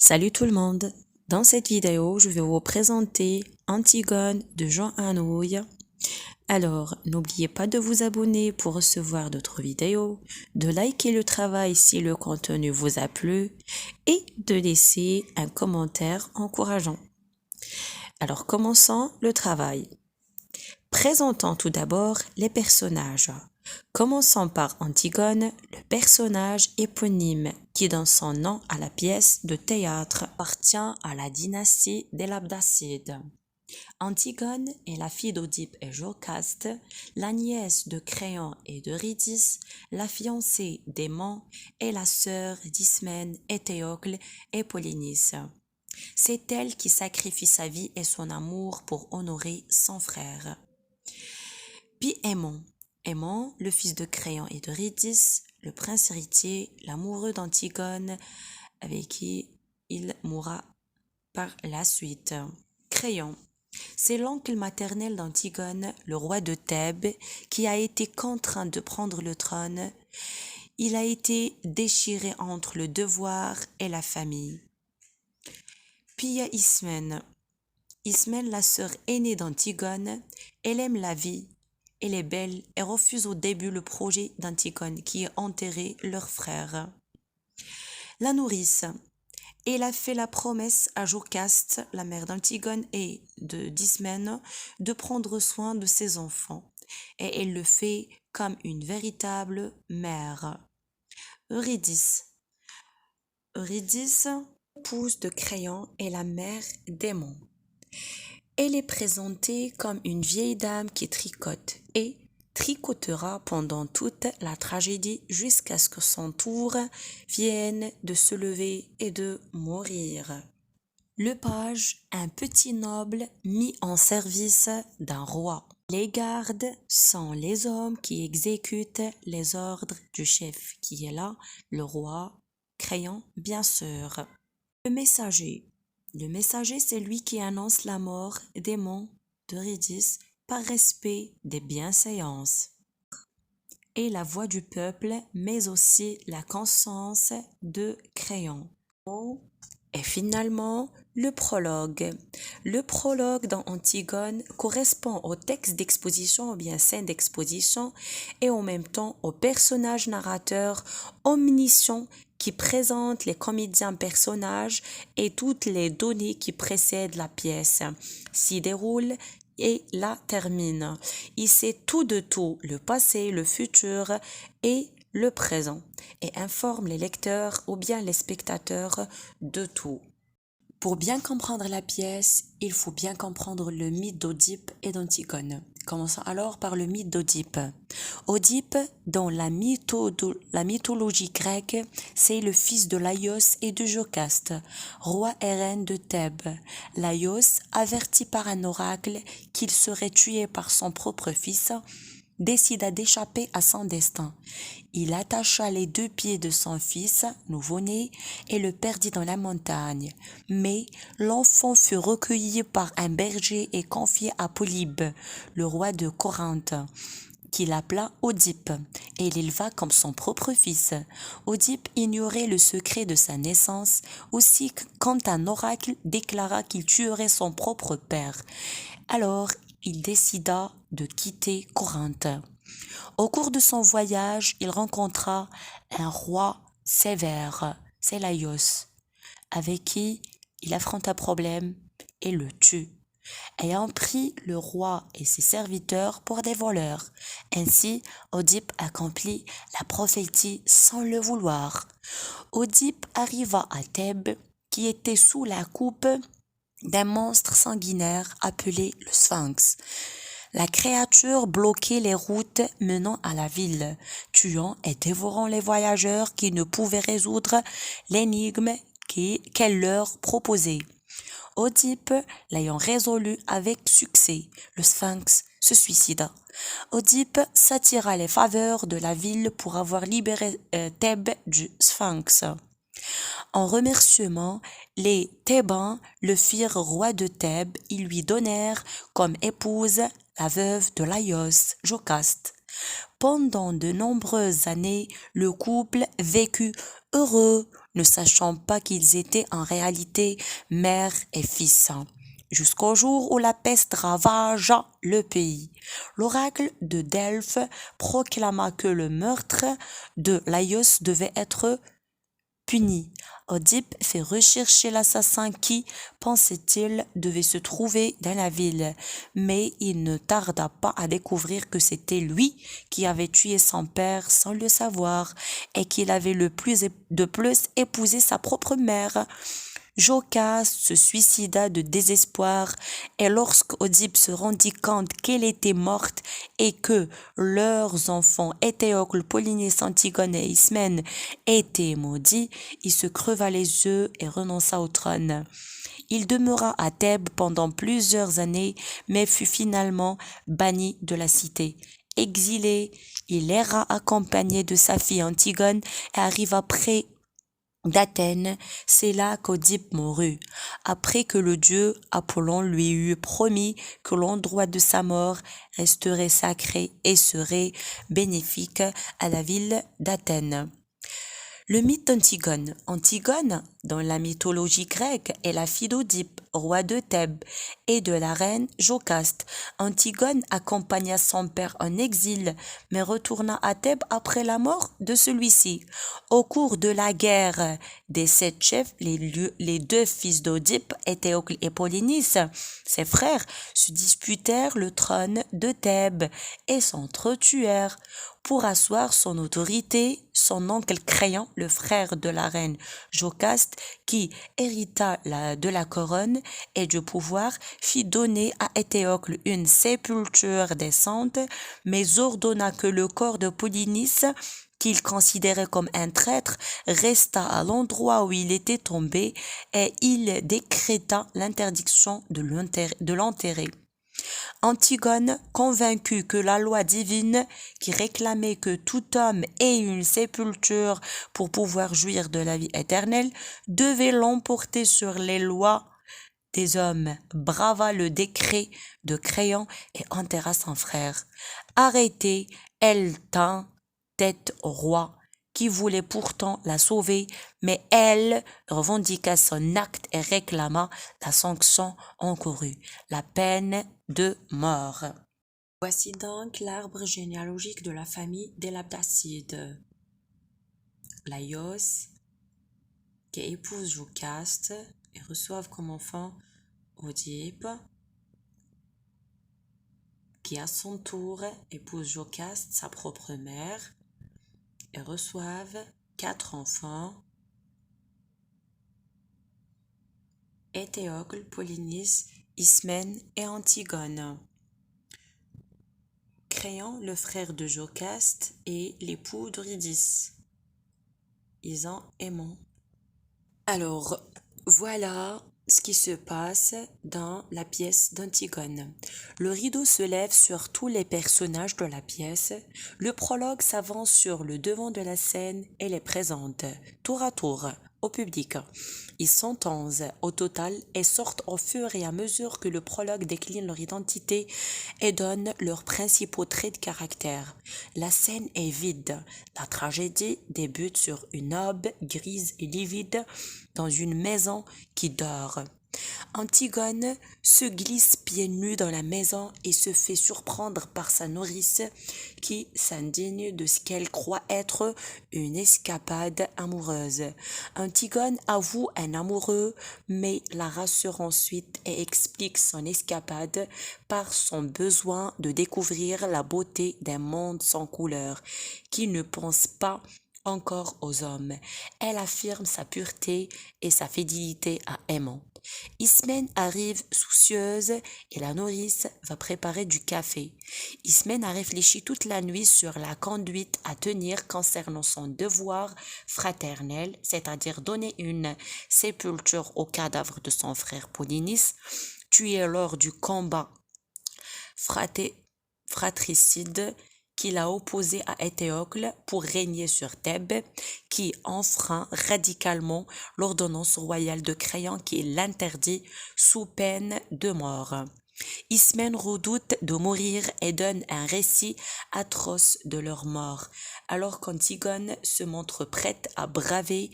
Salut tout le monde! Dans cette vidéo, je vais vous présenter Antigone de Jean Anouilh. Alors, n'oubliez pas de vous abonner pour recevoir d'autres vidéos, de liker le travail si le contenu vous a plu et de laisser un commentaire encourageant. Alors, commençons le travail. Présentons tout d'abord les personnages. Commençons par Antigone, le personnage éponyme qui donne son nom à la pièce de théâtre appartient à la dynastie des Labdacides. Antigone est la fille d'Oedipe et Jocaste, la nièce de Créon et d'Eurydice, la fiancée d'Aimon et la sœur d'Ismène et Théocle et Polynice. C'est elle qui sacrifie sa vie et son amour pour honorer son frère. Puis Aimon, le fils de Créon et d'Eurydice, le prince héritier, l'amoureux d'Antigone, avec qui il mourra par la suite. Créon, c'est l'oncle maternel d'Antigone, le roi de Thèbes, qui a été contraint de prendre le trône. Il a été déchiré entre le devoir et la famille. Puis il y a Ismène, la sœur aînée d'Antigone. Elle aime la vie. Elle est belle et refuse au début le projet d'Antigone qui est enterré leur frère. La nourrice. Elle a fait la promesse à Jocaste, la mère d'Antigone et d'Ismène, de prendre soin de ses enfants. Et elle le fait comme une véritable mère. Eurydice, épouse de Créon, est la mère d'Aimon. Elle est présentée comme une vieille dame qui tricote et tricotera pendant toute la tragédie jusqu'à ce que son tour vienne de se lever et de mourir. Le page, un petit noble mis en service d'un roi. Les gardes sont les hommes qui exécutent les ordres du chef, qui est là, le roi, Créon bien sûr. Le messager, c'est lui qui annonce la mort d'Aimon, d'Eurydice, par respect des bienséances. Et la voix du peuple, mais aussi la conscience de Créon. Et finalement, le prologue. Le prologue dans Antigone correspond au texte d'exposition ou bien scène d'exposition et en même temps au personnage narrateur omniscient qui présente les comédiens personnages et toutes les données qui précèdent la pièce, s'y déroule et la termine. Il sait tout de tout, le passé, le futur et le présent, et informe les lecteurs ou bien les spectateurs de tout. Pour bien comprendre la pièce, il faut bien comprendre le mythe d'Oedipe et d'Antigone. Commençons alors par le mythe d'Oedipe. Oedipe, dans la mythologie grecque, c'est le fils de Laïos et de Jocaste, roi et reine de Thèbes. Laïos, averti par un oracle qu'il serait tué par son propre fils, décida d'échapper à son destin. Il attacha les 2 pieds de son fils, nouveau-né, et le perdit dans la montagne. Mais l'enfant fut recueilli par un berger et confié à Polybe, le roi de Corinthe, qui l'appela Oedipe, et l'éleva comme son propre fils. Oedipe ignorait le secret de sa naissance, aussi quand un oracle déclara qu'il tuerait son propre père. Alors, il décida de quitter Corinthe. Au cours de son voyage, il rencontra un roi sévère, c'est Laïos, avec qui il affronte un problème et le tue, ayant pris le roi et ses serviteurs pour des voleurs. Ainsi, Oedipe accomplit la prophétie sans le vouloir. Oedipe arriva à Thèbes, qui était sous la coupe d'un monstre sanguinaire appelé le Sphinx. La créature bloquait les routes menant à la ville, tuant et dévorant les voyageurs qui ne pouvaient résoudre l'énigme qu'elle leur proposait. Oedipe, l'ayant résolu avec succès, le Sphinx se suicida. Oedipe s'attira les faveurs de la ville pour avoir libéré Thèbes du Sphinx. En remerciement, les Thébains le firent roi de Thèbes. Ils lui donnèrent comme épouse la veuve de Laïos, Jocaste. Pendant de nombreuses années, le couple vécut heureux, ne sachant pas qu'ils étaient en réalité mère et fils. Jusqu'au jour où la peste ravagea le pays. L'oracle de Delphes proclama que le meurtre de Laios devait être puni. Oedipe fait rechercher l'assassin qui, pensait-il, devait se trouver dans la ville, mais il ne tarda pas à découvrir que c'était lui qui avait tué son père sans le savoir et qu'il avait de plus épousé sa propre mère. Jocaste se suicida de désespoir et lorsque Oedipe se rendit compte qu'elle était morte et que leurs enfants Éthéocle, Polynice, Antigone et Ismène étaient maudits, il se creva les yeux et renonça au trône. Il demeura à Thèbes pendant plusieurs années, mais fut finalement banni de la cité. Exilé, il erra accompagné de sa fille Antigone et arriva près d'Athènes, c'est là qu'Oedipe mourut, après que le dieu Apollon lui eut promis que l'endroit de sa mort resterait sacré et serait bénéfique à la ville d'Athènes. Le mythe d'Antigone. Antigone, dans la mythologie grecque, est la fille d'Oedipe, roi de Thèbes, et de la reine Jocaste. Antigone accompagna son père en exil, mais retourna à Thèbes après la mort de celui-ci. Au cours de la guerre des 7 chefs, les deux fils d'Oedipe, Éthéocle et Polynice, ses frères, se disputèrent le trône de Thèbes et s'entretuèrent. Pour asseoir son autorité, son oncle Créon, le frère de la reine Jocaste, qui hérita de la couronne et du pouvoir, fit donner à Éthéocle une sépulture décente, mais ordonna que le corps de Polynice, qu'il considérait comme un traître, resta à l'endroit où il était tombé et il décréta l'interdiction de l'enterrer. Antigone, convaincue que la loi divine, qui réclamait que tout homme ait une sépulture pour pouvoir jouir de la vie éternelle, devait l'emporter sur les lois des hommes, brava le décret de Créon et enterra son frère. Arrêtée, elle tint tête au roi, qui voulait pourtant la sauver, mais elle revendiqua son acte et réclama la sanction encourue, la peine de mort. Voici donc l'arbre généalogique de la famille des Labdacides. Laios, qui épouse Jocaste et reçoivent comme enfant Oedipe, qui à son tour épouse Jocaste, sa propre mère, et reçoivent 4 enfants, Éthéocle, Polynice, Ismène et Antigone. Créon, le frère de Jocaste, et l'époux d'Eurydice. Ils ont aimant. Alors, voilà ce qui se passe dans la pièce d'Antigone. Le rideau se lève sur tous les personnages de la pièce. Le prologue s'avance sur le devant de la scène et les présente, tour à tour, au public. Ils sont 11 au total et sortent au fur et à mesure que le prologue décline leur identité et donne leurs principaux traits de caractère. La scène est vide. La tragédie débute sur une aube grise et livide dans une maison qui dort. Antigone se glisse pieds nus dans la maison et se fait surprendre par sa nourrice qui s'indigne de ce qu'elle croit être une escapade amoureuse. Antigone avoue un amoureux mais la rassure ensuite et explique son escapade par son besoin de découvrir la beauté d'un monde sans couleur, qui ne pense pas encore aux hommes. Elle affirme sa pureté et sa fidélité à Aimant. Ismène arrive soucieuse et la nourrice va préparer du café. Ismène a réfléchi toute la nuit sur la conduite à tenir concernant son devoir fraternel, c'est-à-dire donner une sépulture au cadavre de son frère Polynice, tué lors du combat fratricide qu'il a opposé à Éthéocle pour régner sur Thèbes, qui enfreint radicalement l'ordonnance royale de Créon qui l'interdit sous peine de mort. Ismène redoute de mourir et donne un récit atroce de leur mort, alors qu'Antigone se montre prête à braver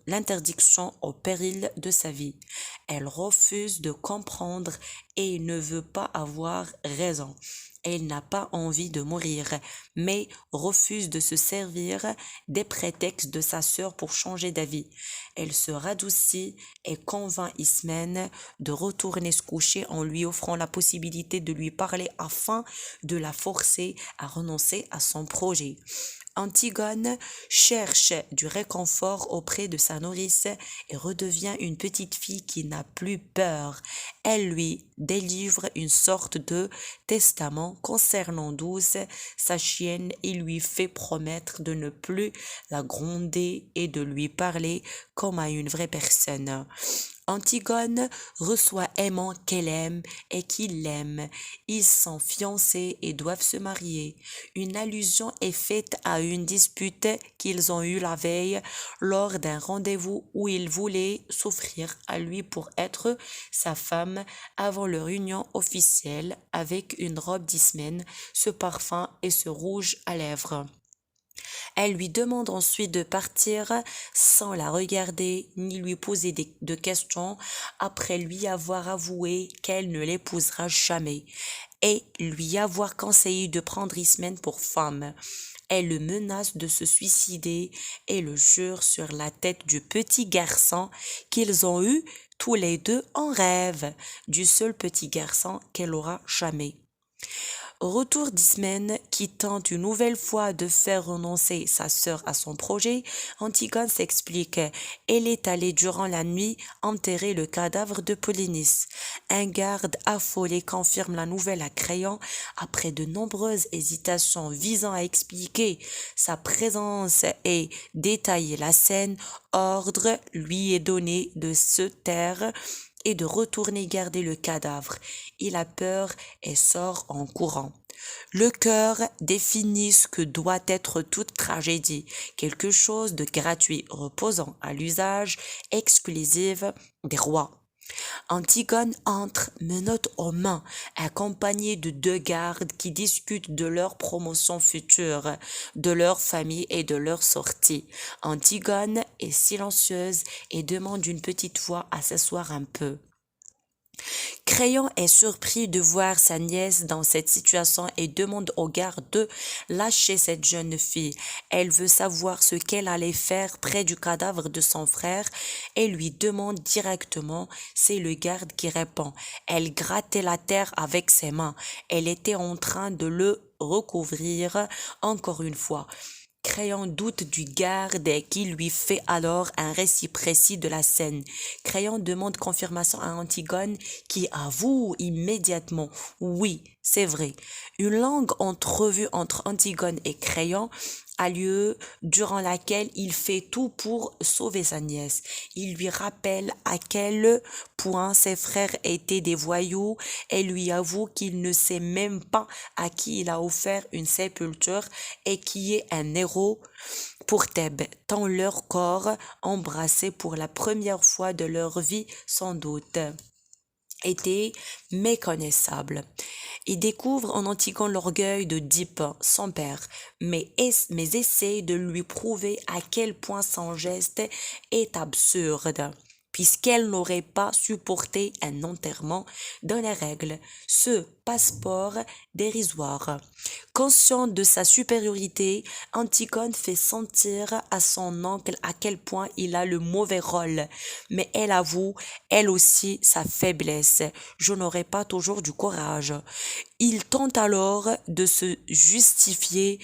l'interdiction au péril de sa vie. Elle refuse de comprendre et ne veut pas avoir raison. Elle n'a pas envie de mourir, mais refuse de se servir des prétextes de sa sœur pour changer d'avis. Elle se radoucit et convainc Ismène de retourner se coucher en lui offrant la possibilité de lui parler afin de la forcer à renoncer à son projet. Antigone cherche du réconfort auprès de sa nourrice et redevient une petite fille qui n'a plus peur. Elle lui délivre une sorte de testament concernant Douce, sa chienne, et lui fait promettre de ne plus la gronder et de lui parler comme à une vraie personne. Antigone reçoit Aimant qu'elle aime et qu'il l'aime. Ils sont fiancés et doivent se marier. Une allusion est faite à une dispute qu'ils ont eue la veille lors d'un rendez-vous où il voulait s'offrir à lui pour être sa femme avant leur union officielle avec une robe d'Ismène, ce parfum et ce rouge à lèvres. Elle lui demande ensuite de partir sans la regarder ni lui poser de questions après lui avoir avoué qu'elle ne l'épousera jamais et lui avoir conseillé de prendre Ismène pour femme. Elle le menace de se suicider et le jure sur la tête du petit garçon qu'ils ont eu tous les deux en rêve, du seul petit garçon qu'elle aura jamais. Au retour d'Ismène, qui tente une nouvelle fois de faire renoncer sa sœur à son projet, Antigone s'explique. Elle est allée durant la nuit enterrer le cadavre de Polynice. Un garde affolé confirme la nouvelle à Créon après de nombreuses hésitations visant à expliquer sa présence et détailler la scène. Ordre lui est donné de se taire et de retourner garder le cadavre. Il a peur et sort en courant. Le cœur définit ce que doit être toute tragédie, quelque chose de gratuit reposant à l'usage exclusif des rois. Antigone entre, menottes aux mains, accompagnée de 2 gardes qui discutent de leur promotion future, de leur famille et de leur sortie. Antigone est silencieuse et demande d'une petite voix à s'asseoir un peu. Créon est surpris de voir sa nièce dans cette situation et demande aux gardes de lâcher cette jeune fille. Elle veut savoir ce qu'elle allait faire près du cadavre de son frère et lui demande directement. C'est le garde qui répond. Elle grattait la terre avec ses mains. Elle était en train de le recouvrir encore une fois. Créon doute du garde qui lui fait alors un récit précis de la scène. Créon demande confirmation à Antigone qui avoue immédiatement. Oui, c'est vrai. Une longue entrevue entre Antigone et Créon a lieu durant laquelle il fait tout pour sauver sa nièce. Il lui rappelle à quel point ses frères étaient des voyous et lui avoue qu'il ne sait même pas à qui il a offert une sépulture et qui est un héros pour Thèbes, tant leurs corps, embrassés pour la première fois de leur vie sans doute, étaient méconnaissables. Il découvre en Antigone l'orgueil d'Oedipe, son père, mais essaie de lui prouver à quel point son geste est absurde, puisqu'elle n'aurait pas supporté un enterrement dans les règles, ce passeport dérisoire. Consciente de sa supériorité, Antigone fait sentir à son oncle à quel point il a le mauvais rôle, mais elle avoue, elle aussi, sa faiblesse. Je n'aurai pas toujours du courage. Il tente alors de se justifier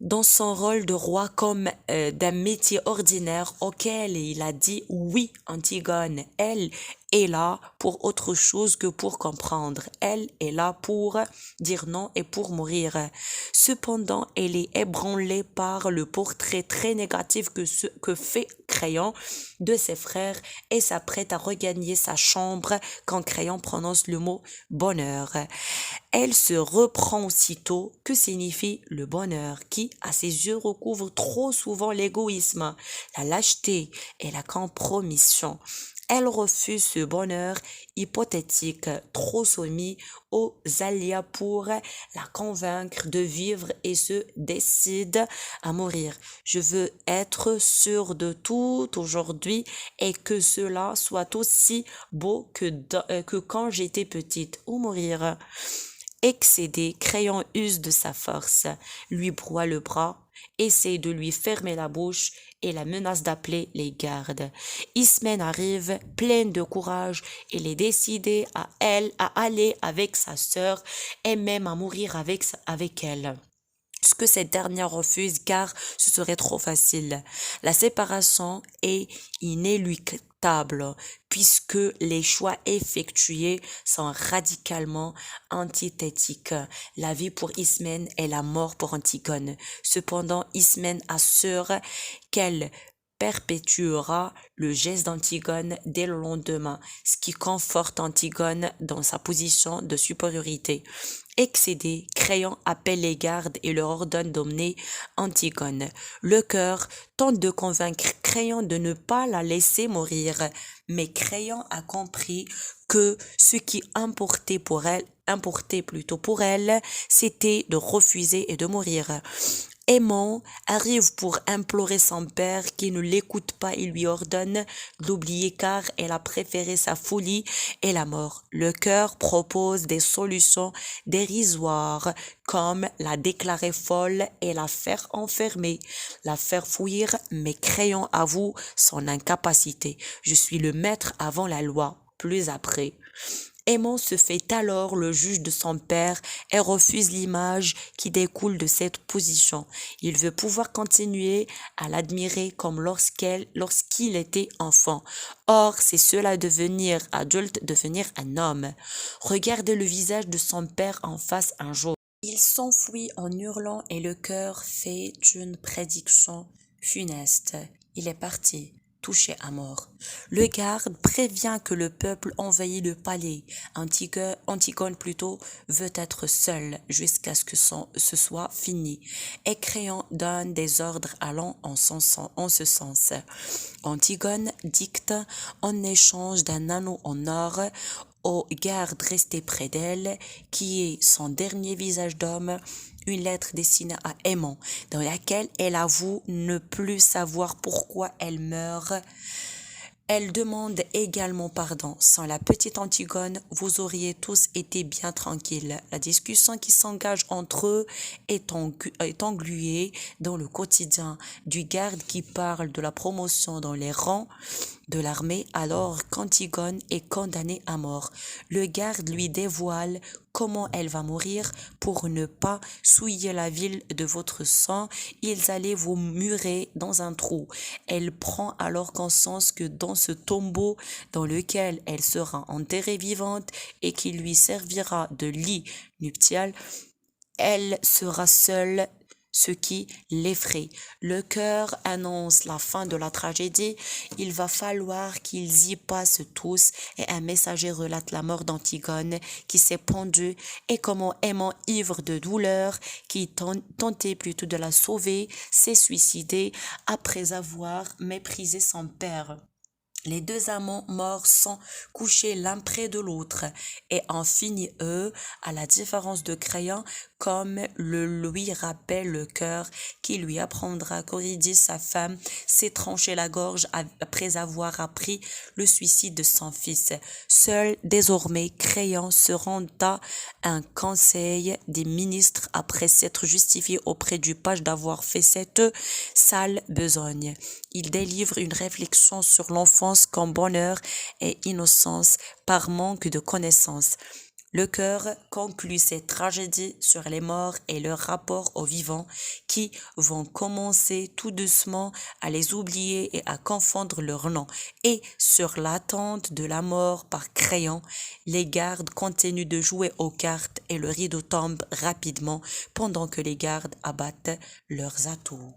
dans son rôle de roi comme d'un métier ordinaire auquel il a dit oui. Antigone, elle est là pour autre chose que pour comprendre. Elle est là pour dire non et pour mourir. Cependant, elle est ébranlée par le portrait très négatif que fait Créon de ses frères et s'apprête à regagner sa chambre quand Créon prononce le mot bonheur. Elle se reprend aussitôt. Que signifie le bonheur qui, à ses yeux, recouvre trop souvent l'égoïsme, la lâcheté et la compromission. Elle refuse ce bonheur hypothétique trop soumis aux aléas pour la convaincre de vivre et se décide à mourir. Je veux être sûre de tout aujourd'hui et que cela soit aussi beau que quand j'étais petite. Ou mourir. Excédé, Crayon use de sa force, lui broie le bras, essaie de lui fermer la bouche et la menace d'appeler les gardes. Ismène arrive, pleine de courage, et est décidée à aller avec sa sœur et même à mourir avec elle. Ce que cette dernière refuse car ce serait trop facile. La séparation est inéluctable puisque les choix effectués sont radicalement antithétiques. La vie pour Ismène et la mort pour Antigone. Cependant, Ismène assure qu'elle perpétuera le geste d'Antigone dès le lendemain, ce qui conforte Antigone dans sa position de supériorité. Excédé, Crayon appelle les gardes et leur ordonne d'emmener Antigone. Le cœur tente de convaincre Crayon de ne pas la laisser mourir, mais Crayon a compris que ce qui importait pour elle, c'était de refuser et de mourir. Aimant arrive pour implorer son père qui ne l'écoute pas et lui ordonne d'oublier car elle a préféré sa folie et la mort. Le cœur propose des solutions dérisoires comme la déclarer folle et la faire enfermer, la faire fuir, mais Crayon avoue son incapacité. Je suis le maître avant la loi, plus après. Aimant se fait alors le juge de son père et refuse l'image qui découle de cette position. Il veut pouvoir continuer à l'admirer comme lorsqu'il était enfant. Or, c'est cela devenir adulte, devenir un homme. Regardez le visage de son père en face un jour. Il s'enfuit en hurlant et le cœur fait une prédiction funeste. Il est parti, touché à mort. Le garde prévient que le peuple envahit le palais. Antigone plutôt veut être seule jusqu'à ce que ce soit fini. Et Crayon donne des ordres allant en ce sens. Antigone dicte en échange d'un anneau en or au garde resté près d'elle, qui est son dernier visage d'homme, une lettre destinée à Aimant, dans laquelle elle avoue ne plus savoir pourquoi elle meurt. Elle demande également pardon. Sans la petite Antigone, vous auriez tous été bien tranquilles. La discussion qui s'engage entre eux est engluée dans le quotidien du garde qui parle de la promotion dans les rangs de l'armée alors qu'Antigone est condamnée à mort. Le garde lui dévoile comment elle va mourir pour ne pas souiller la ville de votre sang. Ils allaient vous murer dans un trou. Elle prend alors conscience que dans ce tombeau dans lequel elle sera enterrée vivante et qui lui servira de lit nuptial, elle sera seule, ce qui l'effraie. Le cœur annonce la fin de la tragédie. Il va falloir qu'ils y passent tous et un messager relate la mort d'Antigone qui s'est pendue et comment Aimant, ivre de douleur, qui tentait plutôt de la sauver, s'est suicidé après avoir méprisé son père. Les deux amants morts sont couchés l'un près de l'autre et en finit eux, à la différence de Crayon, comme le lui rappelle le cœur qui lui apprendra qu'Eurydice, sa femme, s'est tranché la gorge après avoir appris le suicide de son fils. Seul, désormais, Crayon se rend à un conseil des ministres après s'être justifié auprès du page d'avoir fait cette sale besogne. Il délivre une réflexion sur l'enfance comme bonheur et innocence par manque de connaissances. Le cœur conclut cette tragédie sur les morts et leur rapport aux vivants qui vont commencer tout doucement à les oublier et à confondre leur nom. Et sur l'attente de la mort par Crayon, les gardes continuent de jouer aux cartes et le rideau tombe rapidement pendant que les gardes abattent leurs atouts.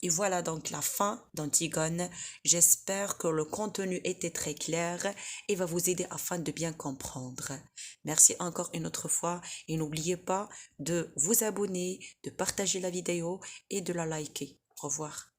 Et voilà donc la fin d'Antigone. J'espère que le contenu était très clair et va vous aider afin de bien comprendre. Merci encore une autre fois et n'oubliez pas de vous abonner, de partager la vidéo et de la liker. Au revoir.